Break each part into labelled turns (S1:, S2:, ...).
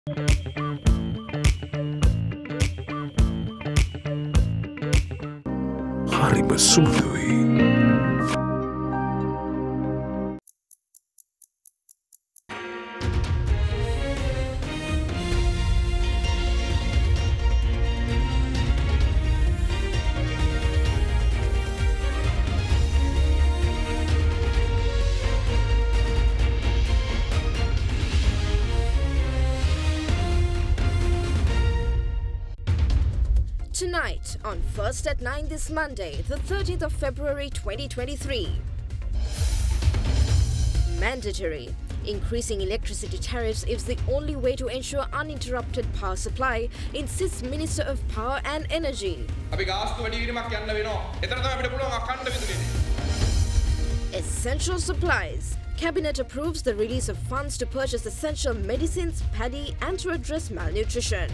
S1: හරිම සුළුයි.
S2: Tonight on First at 9 this Monday, the 13th of February 2023. Mandatory. Increasing electricity tariffs is the only way to ensure uninterrupted power supply, insists Minister of Power and Energy. Essential supplies. Cabinet approves the release of funds to purchase essential medicines, paddy and to address malnutrition.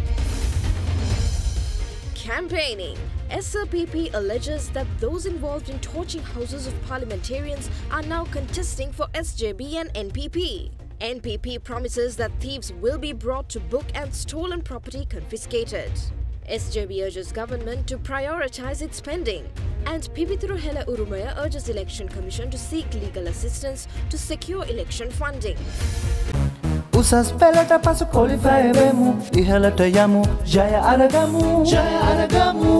S2: Campaigning. SLPP alleges that those involved in torching houses of parliamentarians are now contesting for SJB and NPP. NPP promises that thieves will be brought to book and stolen property confiscated. SJB urges government to prioritise its spending. And Pibituru Hela Urumaya urges Election Commission to seek legal assistance to secure election funding.
S3: Usas pelata pasu qualify vemu ihalata yamu jaya aragamu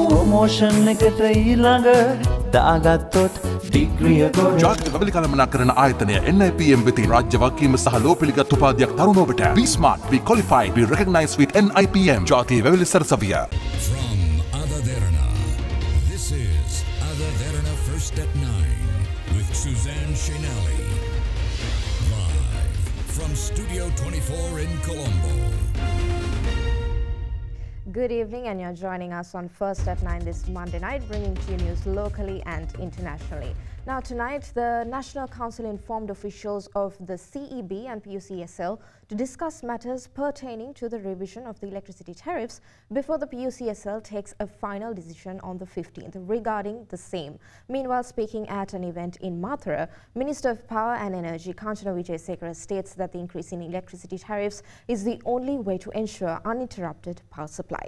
S3: promotion ekata ilanga daagathot degree එක
S1: ජාතික කබලි කළමනාකරන ආයතනය NIPM වෙතින් රාජ්‍ය වගකීම සහ ලෝපිලිගත් උපාධියක් තරුණ ඔබට Be smart, be qualified, be recognized with NIPM ජාතික වැවිලි සරසවිය.
S4: From AdaDerana, this is AdaDerana First at 9 with Suzanne Shinali. From Studio 24 in Colombo.
S2: Good evening, and you're joining us on First at 9 this Monday night, bringing to you news locally and internationally. Now tonight, the National Council informed officials of the CEB and PUCSL to discuss matters pertaining to the revision of the electricity tariffs before the PUCSL takes a final decision on the 15th regarding the same. Meanwhile, speaking at an event in Mathura, Minister of Power and Energy Kanchana Wijesekara states that the increase in electricity tariffs is the only way to ensure uninterrupted power supply.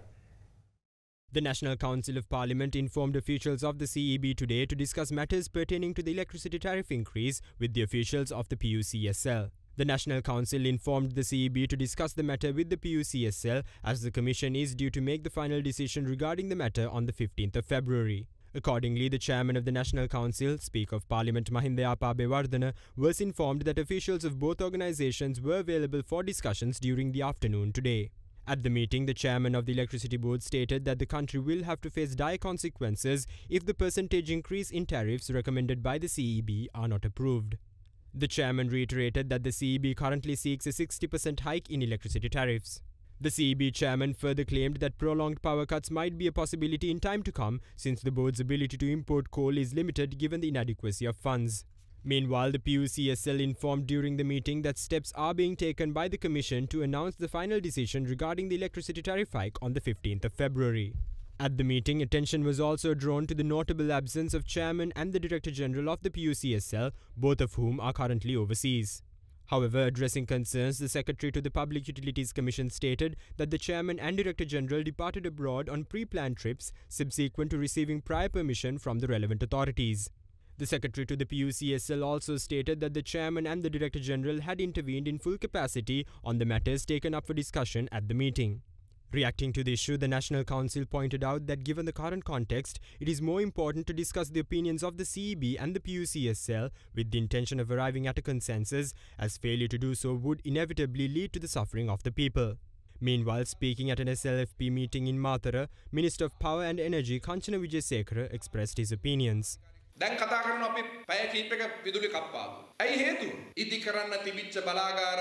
S5: The National Council of Parliament informed officials of the CEB today to discuss matters pertaining to the electricity tariff increase with the officials of the PUCSL. The National Council informed the CEB to discuss the matter with the PUCSL as the Commission is due to make the final decision regarding the matter on the 15th of February. Accordingly, the chairman of the National Council, Speaker of Parliament Mahinda Abeyewardena, was informed that officials of both organisations were available for discussions during the afternoon today. At the meeting, the chairman of the Electricity Board stated that the country will have to face dire consequences if the percentage increase in tariffs recommended by the CEB are not approved. The chairman reiterated that the CEB currently seeks a 60% hike in electricity tariffs. The CEB chairman further claimed that prolonged power cuts might be a possibility in time to come since the board's ability to import coal is limited given the inadequacy of funds. Meanwhile, the PUCSL informed during the meeting that steps are being taken by the Commission to announce the final decision regarding the electricity tariff hike on the 15th of February. At the meeting, attention was also drawn to the notable absence of Chairman and the Director General of the PUCSL, both of whom are currently overseas. However, addressing concerns, the Secretary to the Public Utilities Commission stated that the Chairman and Director General departed abroad on pre-planned trips subsequent to receiving prior permission from the relevant authorities. The Secretary to the PUCSL also stated that the Chairman and the Director General had intervened in full capacity on the matters taken up for discussion at the meeting. Reacting to the issue, the National Council pointed out that given the current context, it is more important to discuss the opinions of the CEB and the PUCSL with the intention of arriving at a consensus, as failure to do so would inevitably lead to the suffering of the people. Meanwhile, speaking at an SLFP meeting in Mathura, Minister of Power and Energy Kanchana Wijesekara expressed his opinions.
S6: දැන් කතා කරනවා අපි පැය කීපයක විදුලි කප්පාදු. ඇයි හේතුව? ඉදි කරන්න තිබිච්ච බලාගාර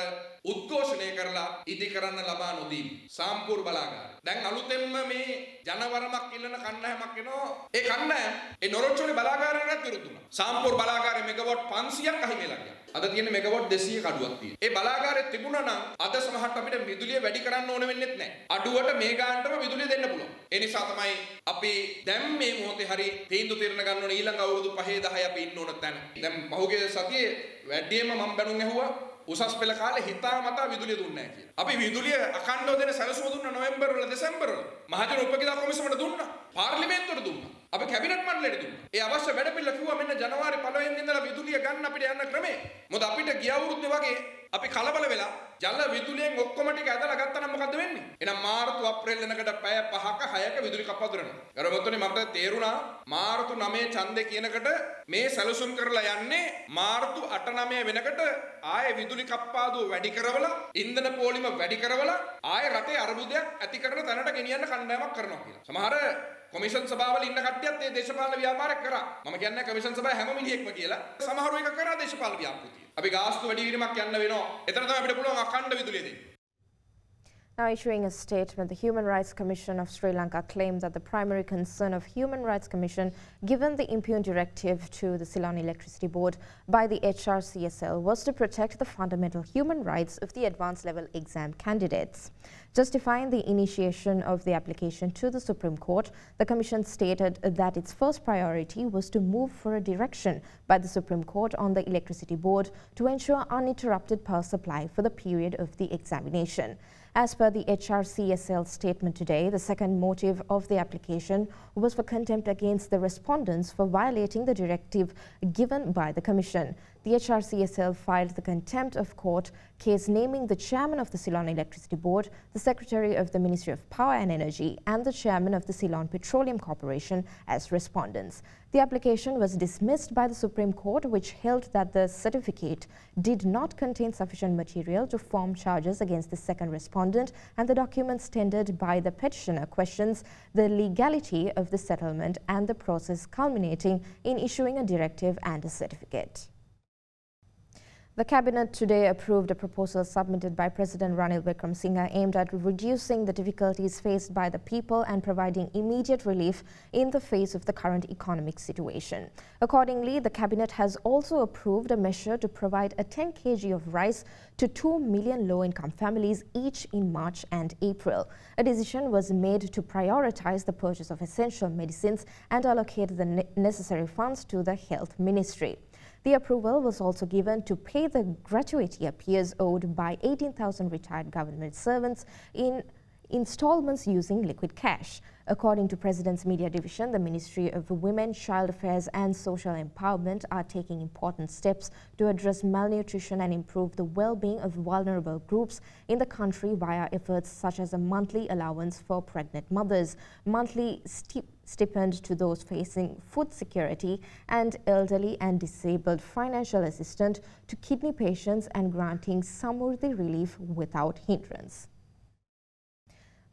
S6: උද්ඝෝෂණය කරලා ඉදි කරන්න ලබා නොදීම. සාම්පූර් බලාගාර. දැන් අලුතෙන්ම මේ ජනවරමක් ඉල්ලන කණ්ඩායමක් එනවා. ඒ කණ්ඩායම ඒ නොරොච්චෝලේ බලාගාරයකට විරුද්ධ වුණා. සාම්පූර් බලාගාරේ මෙගාවොට් 500ක් අහිමි වෙලා ගියා. අද තියෙන මෙගාවොට් 200 කඩුවක් තියෙනවා. ඒ බලාගාරේ තිබුණා නම් අද සමහරට අපිට විදුලිය වැඩි කරන්න ඕන වෙන්නේත් නැහැ. අඩුවට මේ ගානටම විදුලිය දෙන්න පුළුවන්. ඒ නිසා තමයි අපි දැන් මේ මොහොතේ හරි තීන්දුව తీරන ගන්න ඕන ඊළඟ අවුරුදු 5 10 අපි ඉන්න ඕන තැන. දැන් පහුගිය සතියේ වැඩිම මම බැනුම් ඇහුවා උසස් පෙළ කාලේ හිතාමතා විදුලිය දුන්නේ නැහැ කියලා. අපි විදුලිය අඛණ්ඩව දෙන සැලසුම දුන්නා නොවැම්බර් වල දෙසැම්බර් වල. මහජන උපකීදා කොමිසමට දුන්නා. පාර්ලිමේන්තුවට දුන්නා. අපි කැබිනට් මණ්ඩලයට දුන්නා. ඒ අවශ්‍ය වැඩ පිළිවෙල කිව්වා මෙන්න ජනවාරි 1 වෙනිදා ඉඳලා විදුලිය ගන්න අපිට යන්න ක්‍රමේ. මොකද අපිට ගිය අවුරුද්දේ වගේ අපි කලබල වෙලා ජල විදුලියෙන් ඔක්කොම ටික ඇදලා ගත්තා නම් මොකද්ද වෙන්නේ? එහෙනම් මාර්තු අප්‍රේල් වෙනකට පැය 5ක 6ක විදුලි කප්පා දුරනවා. ගරුමුතුනි මට තේරුණා මාර්තු 9 ඡන්දේ කියනකට මේ සැලසුම් කරලා යන්නේ මාර්තු 8 9 වෙනකට ආයේ විදුලි කප්පාදුව වැඩි කරවලා ඉන්ධන පෝලිම වැඩි කරවලා ආයේ රටේ අර්බුදයක් ඇති කරන තැනට ගෙනියන්න කණ්ඩායමක් කරනවා කියලා. සමහර කොමිෂන් සභාවල ඉන්න කට්ටියත් මේ දේශපාලන ව්‍යාපාරයක් කරා. මම කියන්නේ කොමිෂන් සභාවේ හැම මිනිහෙක්ම කියලා. සමහරව එක කරා දේශපාලන ව්‍යාපෘතිය. අපි ගාස්තු වැඩි වීමක් යන්න වෙනවා. එතන තමයි අපිට පුළුවන් අඛණ්ඩ විදුලිය දෙන්න.
S2: Now issuing a statement, the Human Rights Commission of Sri Lanka claimed that the primary concern of Human Rights Commission, given the impugned directive to the Ceylon Electricity Board by the HRCSL, was to protect the fundamental human rights of the advanced level exam candidates. Justifying the initiation of the application to the Supreme Court, the Commission stated that its first priority was to move for a direction by the Supreme Court on the Electricity Board to ensure uninterrupted power supply for the period of the examination. As per the HRCSL statement today, the second motive of the application was for contempt against the respondents for violating the directive given by the Commission. The HRCSL filed the contempt of court case naming the chairman of the Ceylon Electricity Board, the secretary of the Ministry of Power and Energy, and the chairman of the Ceylon Petroleum Corporation as respondents. The application was dismissed by the Supreme Court, which held that the certificate did not contain sufficient material to form charges against the second respondent, and the documents tendered by the petitioner questions the legality of the settlement and the process culminating in issuing a directive and a certificate. The Cabinet today approved a proposal submitted by President Ranil Wickremesinghe aimed at reducing the difficulties faced by the people and providing immediate relief in the face of the current economic situation. Accordingly, the Cabinet has also approved a measure to provide a 10 kg of rice to 2 million low-income families each in March and April. A decision was made to prioritize the purchase of essential medicines and allocate the necessary funds to the Health Ministry. The approval was also given to pay the gratuity arrears owed by 18,000 retired government servants in installments using liquid cash. According to President's Media Division, the Ministry of Women, Child Affairs and Social Empowerment are taking important steps to address malnutrition and improve the well-being of vulnerable groups in the country via efforts such as a monthly allowance for pregnant mothers, monthly stipend to those facing food security, and elderly and disabled financial assistance to kidney patients, and granting Samurdhi relief without hindrance.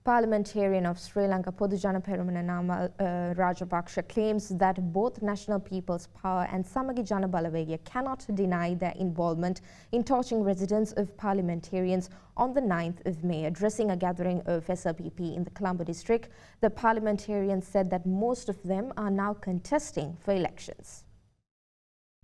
S2: Parliamentarian of Sri Lanka Podujana Peramuna Namal Rajapaksa claims that both National People's Power and Samagi Jana Balawegaya cannot deny their involvement in torching residents of parliamentarians on the 9th of May. Addressing a gathering of SLPP in the Colombo district, the parliamentarian said that most of them are now contesting for elections.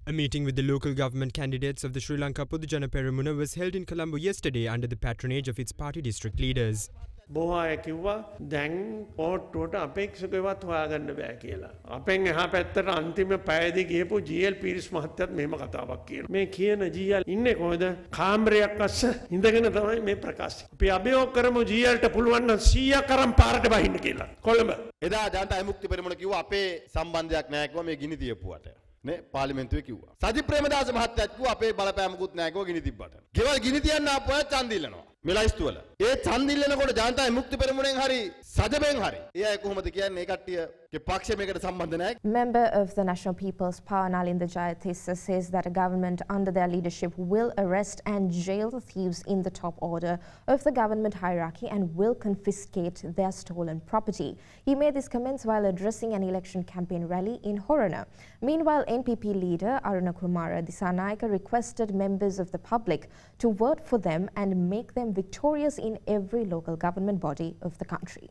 S5: A meeting with the local government candidates of the Sri Lanka Podujana Peramuna was held in Colombo yesterday under the patronage of its party district leaders.
S7: බොහෝ අය කිව්වා දැන් පොට්ටුවට අපේක්ෂකවත් හොයාගන්න බෑ කියලා. අපෙන් එහා පැත්තට අන්තිම පැයදී ගියපු ජීඑල් පීරිස් මහත්තයත් මෙහෙම කතාවක් කියනවා. මේ කියන ජීඑල් ඉන්නේ කොහෙද? කාමරයක් අස්ස ඉඳගෙන තමයි මේ ප්‍රකාශය. අපි අභියෝග කරමු ජීඑල්ට පුළුවන් නම් 100 කරන් පාරට බහින්න කියලා. කොළඹ.
S8: එදා ජනතා විමුක්ති පෙරමුණ කිව්වා අපේ සම්බන්ධයක් නැහැ කිව්වා මේ ගිනි තියපුවට. නේ පාර්ලිමේන්තුවේ කිව්වා. සජිත් ප්‍රේමදාස මහත්තයාත් කිව්වා අපේ බලපෑමකුත් නැහැ කිව්වා ගිනි තිබ්බට. ගෙවල් ගිනි තියන්න ආපුවා ඡන්ද ඉල්ලනවා. මේ ලයිස්තු වල. ඒ ඡන්ද ඉල්ලනකොට ජනතා විමුක්ති පෙරමුණෙන් හරි සජබෙන් හරි. ඒ අය කොහොමද කියන්නේ මේ කට්ටියගේ පක්ෂය මේකට සම්බන්ධ නැහැ.
S2: Member of the National People's Power Nalinda Jayatissa says that a government under their leadership will arrest and jail the thieves in the top order of the government hierarchy and will confiscate their stolen property. He made these comments while addressing an election campaign rally in Horana. Meanwhile, NPP leader Aruna Kumara Disanayake requested members of the public to vote for them and make them victorious in every local government body of the country.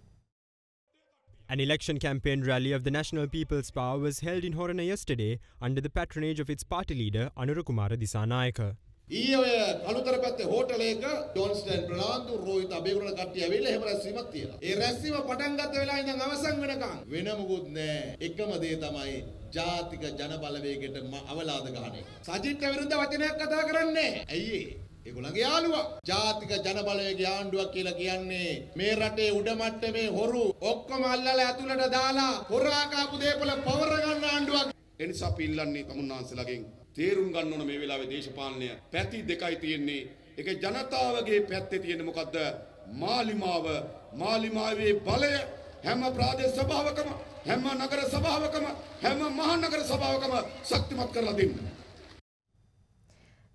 S5: An election campaign rally of the National People's Power was held in Horana yesterday under the patronage of its party leader Anura Kumara Disanayake.
S9: ඊයේ ඔය කලුතර පැත්තේ hotel එක ජොන්ස්ටන් ප්‍රනාන්දු රෝහිත අබේගුණ කට්ටිය ඇවිල්ලා එහෙම රැස්වීමක් තියලා. ඒ රැස්වීම පටන් ගත්ත වෙලාව ඉඳන් අවසන් වෙනකන් වෙන මොකුත් නැහැ. එකම දේ තමයි ජාතික ජන බලවේගයට අවලාද ගන්න එක. සජිත්ට විරුද්ධ වචනයක් කතා කරන්නේ නැහැ. ඇයි ඒ ඒගොල්ලන්ගේ යාළුවා. ජාතික ජනබලවේගයේ ආණ්ඩුවක් කියලා කියන්නේ මේ රටේ උඩ මට්ටමේ හොරු ඔක්කොම අල්ලලා ඇතුළට දාලා හොරා කාපු දේපල පවර ගන්න ආණ්ඩුවක්. ඒ නිසා අපි ඉල්ලන්නේ තමුන්නාන්සලාගෙන් තේරුම් ගන්න ඕන මේ වෙලාවේ දේශපාලනය පැති දෙකයි තියෙන්නේ. ඒකේ ජනතාවගේ පැත්තේ තියෙන මොකද්ද? මාලිමාවේ බලය හැම ප්‍රාදේශ සභාවකම හැම නගර සභාවකම හැම මහනගර සභාවකම ශක්තිමත් කරලා දෙන්න.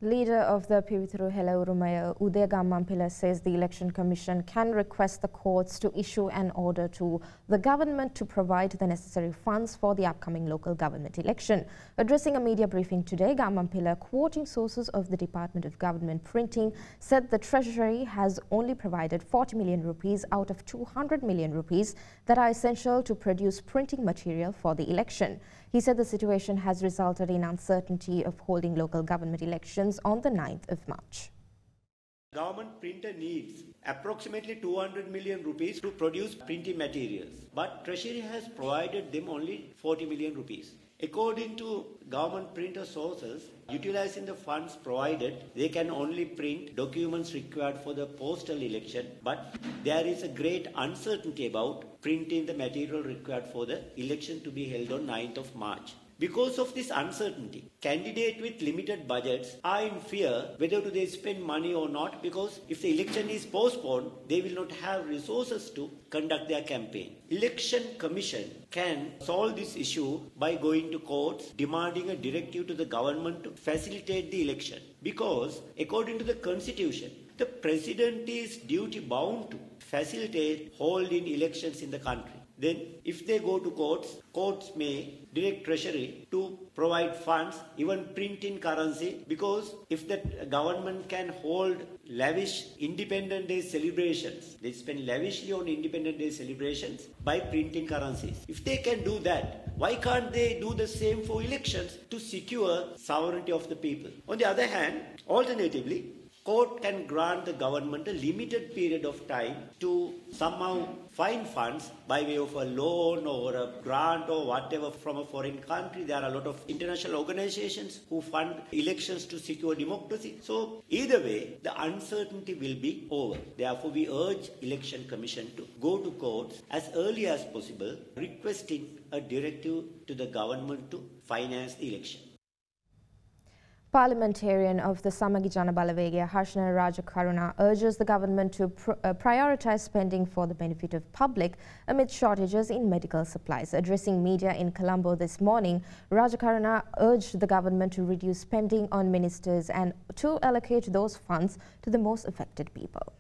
S2: Leader of the Pivithuru Helaurumaia, Uday Gammanpila, says the Election Commission can request the courts to issue an order to the government to provide the necessary funds for the upcoming local government election. Addressing a media briefing today, Gammanpila, quoting sources of the Department of Government Printing, said the Treasury has only provided 40 million rupees out of 200 million rupees that are essential to produce printing material for the election. He said the situation has resulted in uncertainty of holding local government elections on the 9th of March.
S10: Government printer needs approximately 200 million rupees to produce printing materials, but Treasury has provided them only 40 million rupees. According to government printer sources, utilizing the funds provided, they can only print documents required for the postal election, but there is a great uncertainty about printing the material required for the election to be held on 9th of March. Because of this uncertainty, candidates with limited budgets are in fear whether do they spend money or not, because if the election is postponed, they will not have resources to conduct their campaign. Election Commission can solve this issue by going to courts, demanding a directive to the government to facilitate the election. Because according to the Constitution, the President is duty bound to facilitate holding elections in the country. Then if they go to courts, courts may direct Treasury to provide funds, even print in currency, because if the government can hold lavish Independence Day celebrations, they spend lavishly on Independence Day celebrations by printing currencies. If they can do that, why can't they do the same for elections to secure sovereignty of the people? On the other hand, alternatively, court can grant the government a limited period of time to somehow find funds by way of a loan or a grant or whatever from a foreign country. There are a lot of international organizations who fund elections to secure democracy. So either way, the uncertainty will be over. Therefore, we urge Election Commission to go to courts as early as possible, requesting a directive to the government to finance the election.
S2: Parliamentarian of the Samagi Jana Balawegaya, Harshana Rajakaruna, urges the government to prioritise spending for the benefit of public amid shortages in medical supplies. Addressing media in Colombo this morning, Rajakaruna urged the government to reduce spending on ministers and to allocate those funds to the most affected people.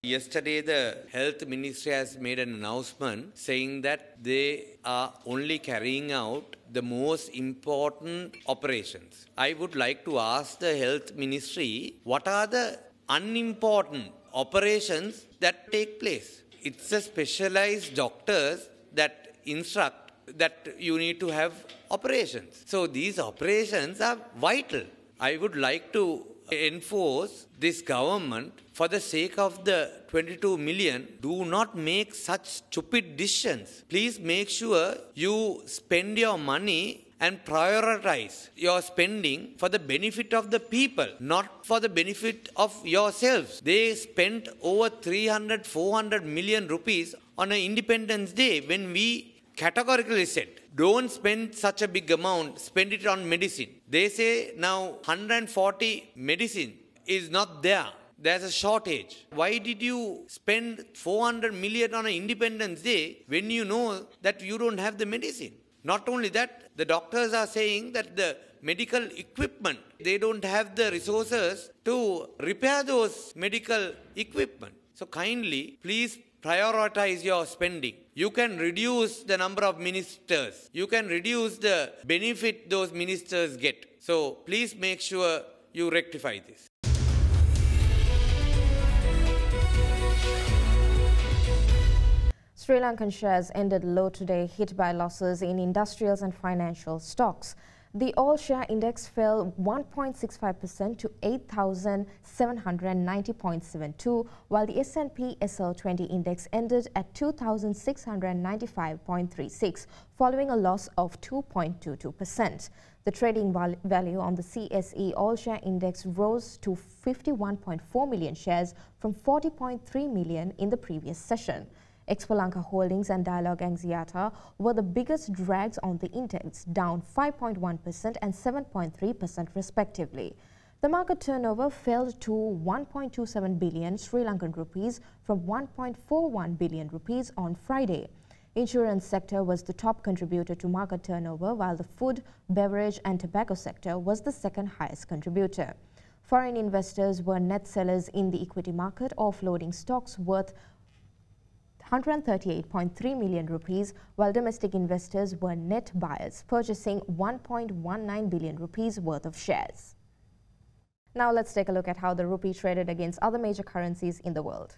S11: Yesterday, the Health Ministry has made an announcement saying that they are only carrying out the most important operations. I would like to ask the Health Ministry, what are the unimportant operations that take place? It's a specialized doctors that instruct that you need to have operations. So these operations are vital. I would like to enforce this government, for the sake of the 22 million, do not make such stupid decisions. Please make sure you spend your money and prioritize your spending for the benefit of the people, not for the benefit of yourselves. They spent over 300-400 million rupees on an Independence Day when we categorically said, don't spend such a big amount, spend it on medicine. They say now 140 medicine is not there. There's a shortage. Why did you spend 400 million on an Independence Day when you know that you don't have the medicine? Not only that, the doctors are saying that the medical equipment, they don't have the resources to repair those medical equipment. So kindly, please prioritize your spending. You can reduce the number of ministers. You can reduce the benefit those ministers get. So please make sure you rectify this. Sri Lankan shares ended low today, hit by losses in industrials and financial stocks.
S2: The all-share index fell 1.65% to 8,790.72, while the S&P SL20 index ended at 2,695.36, following a loss of 2.22%. The trading value on the CSE all-share index rose to 51.4 million shares from 40.3 million in the previous session. Expo Lanka Holdings and Dialog Axiata were the biggest drags on the index, down 5.1% and 7.3% respectively. The market turnover fell to 1.27 billion Sri Lankan rupees from 1.41 billion rupees on Friday. Insurance sector was the top contributor to market turnover, while the food, beverage and tobacco sector was the second highest contributor. Foreign investors were net sellers in the equity market, offloading stocks worth 138.3 million rupees, while domestic investors were net buyers, purchasing 1.19 billion rupees worth of shares. Now let's take a look at how the rupee traded against other major currencies in the world.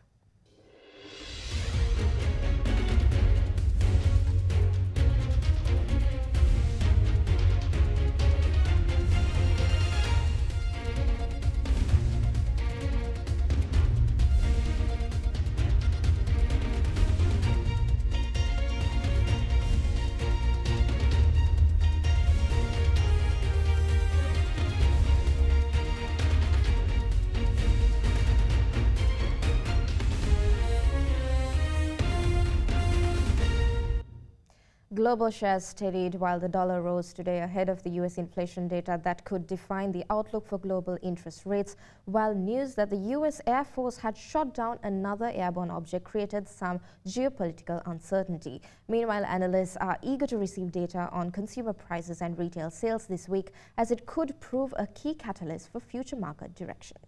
S2: Global shares steadied while the dollar rose today ahead of the U.S. inflation data that could define the outlook for global interest rates, while news that the U.S. Air Force had shot down another airborne object created some geopolitical uncertainty. Meanwhile, analysts are eager to receive data on consumer prices and retail sales this week, as it could prove a key catalyst for future market direction.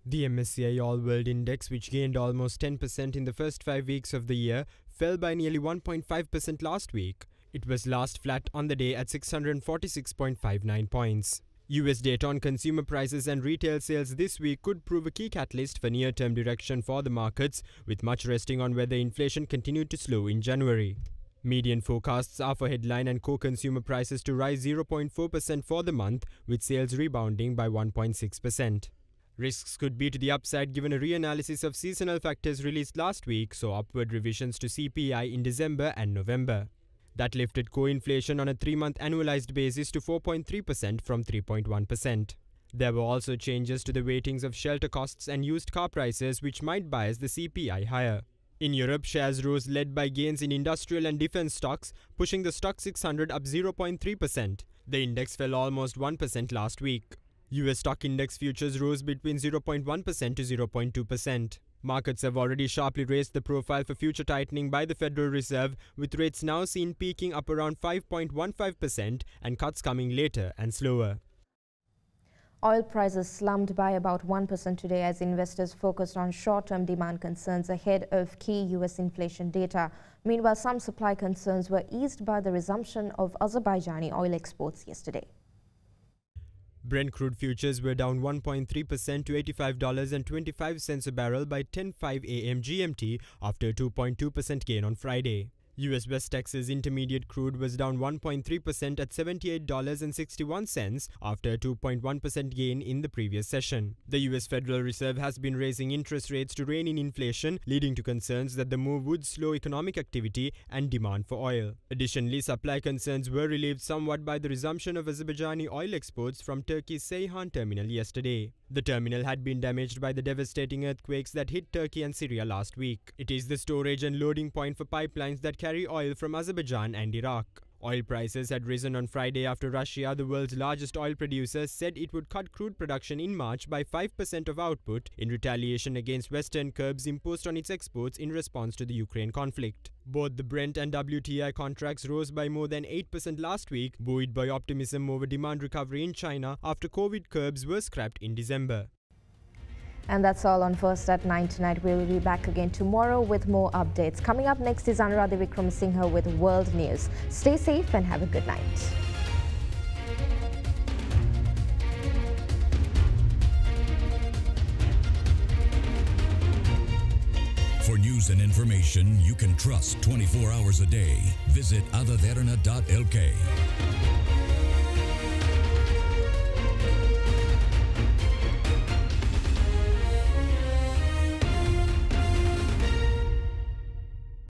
S5: The MSCI All World Index, which gained almost 10% in the first 5 weeks of the year, fell by nearly 1.5% last week. It was last flat on the day at 646.59 points. US data on consumer prices and retail sales this week could prove a key catalyst for near-term direction for the markets, with much resting on whether inflation continued to slow in January. Median forecasts are for headline and core consumer prices to rise 0.4% for the month, with sales rebounding by 1.6%. Risks could be to the upside given a reanalysis of seasonal factors released last week saw upward revisions to CPI in December and November. That lifted core inflation on a 3-month annualized basis to 4.3% from 3.1%. There were also changes to the weightings of shelter costs and used car prices, which might bias the CPI higher. In Europe, shares rose led by gains in industrial and defense stocks, pushing the Stoxx 600 up 0.3%. The index fell almost 1% last week. US stock index futures rose between 0.1% to 0.2%. Markets have already sharply raised the profile for future tightening by the Federal Reserve, with rates now seen peaking up around 5.15% and cuts coming later and slower.
S2: Oil prices slumped by about 1% today as investors focused on short-term demand concerns ahead of key U.S. inflation data. Meanwhile, some supply concerns were eased by the resumption of Azerbaijani oil exports yesterday.
S5: Brent crude futures were down 1.3% to $85.25 a barrel by 10:05 a.m. GMT after a 2.2% gain on Friday. US West Texas Intermediate crude was down 1.3% at $78.61 after a 2.1% gain in the previous session. The US Federal Reserve has been raising interest rates to rein in inflation, leading to concerns that the move would slow economic activity and demand for oil. Additionally, supply concerns were relieved somewhat by the resumption of Azerbaijani oil exports from Turkey's Ceyhan terminal yesterday. The terminal had been damaged by the devastating earthquakes that hit Turkey and Syria last week. It is the storage and loading point for pipelines that carry oil from Azerbaijan and Iraq. Oil prices had risen on Friday after Russia, the world's largest oil producer, said it would cut crude production in March by 5% of output in retaliation against Western curbs imposed on its exports in response to the Ukraine conflict. Both the Brent and WTI contracts rose by more than 8% last week, buoyed by optimism over demand recovery in China after COVID curbs were scrapped in December.
S2: And that's all on First at 9 tonight. We will be back again tomorrow with more updates. Coming up next is Anuradha Wickramasinghe with World News. Stay safe and have a good night.
S4: For news and information you can trust 24 hours a day, visit AdaDerana.lk.